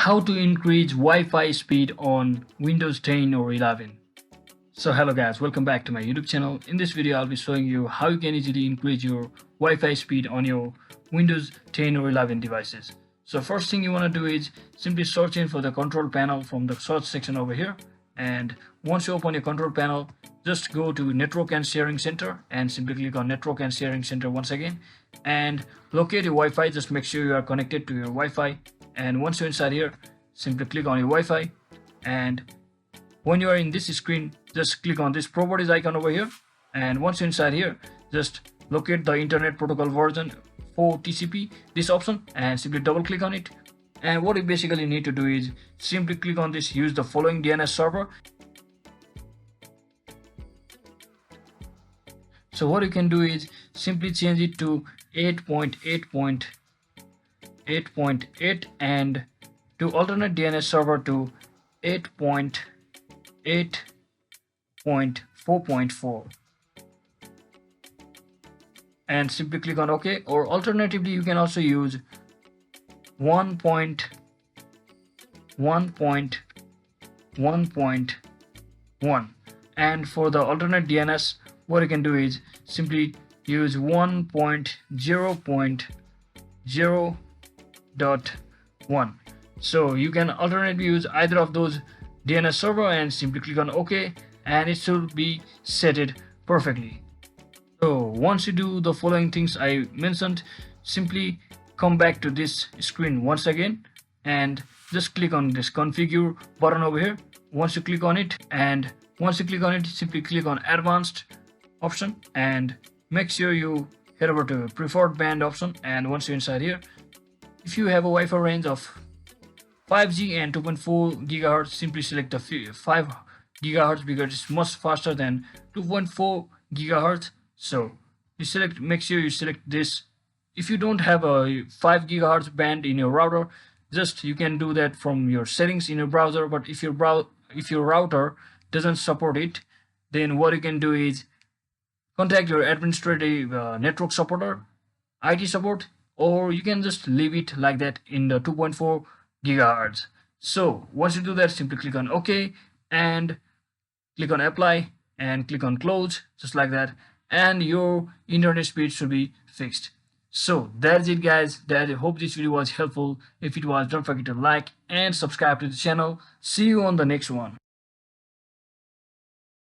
How to increase Wi-Fi speed on Windows 10 or 11. So hello guys, welcome back to my YouTube channel. In this video I'll be showing you how you can easily increase your Wi-Fi speed on your Windows 10 or 11 devices. So first thing you want to do is simply search in for the control panel from the search section over here, and once you open your control panel, just go to Network and Sharing Center and simply click on Network and Sharing Center once again and locate your Wi-Fi. Just make sure you are connected to your Wi-Fi, and once you're inside here, simply click on your Wi-Fi, and when you are in this screen, just click on this properties icon over here, and once you're inside here, just locate the Internet Protocol version for TCP, this option, and simply double click on it. And what you basically need to do is simply click on this use the following DNS server. So what you can do is simply change it to 8.8.8.8 and to alternate DNS server to 8.8.4.4 and simply click on OK, or alternatively you can also use 1.1.1.1, and for the alternate DNS what you can do is simply use 1.0.0.1. so you can alternately use either of those DNS server and simply click on OK, and it should be set it perfectly. So once you do the following things I mentioned, simply come back to this screen once again and just click on this configure button over here. Once you click on it, simply click on advanced option and make sure you head over to preferred band option. And once you're inside here, if you have a Wi-Fi range of 5G and 2.4 gigahertz, simply select the 5 gigahertz because it's much faster than 2.4 gigahertz. So you make sure you select this. If you don't have a 5 gigahertz band in your router, just you can do that from your settings in your browser. But if your router doesn't support it, then what you can do is contact your administrative network supporter, IT support, or you can just leave it like that in the 2.4 gigahertz. So once you do that, simply click on OK and click on apply and click on close, just like that, and your internet speed should be fixed. So that's it guys. I hope this video was helpful. If it was, don't forget to like and subscribe to the channel. See you on the next one.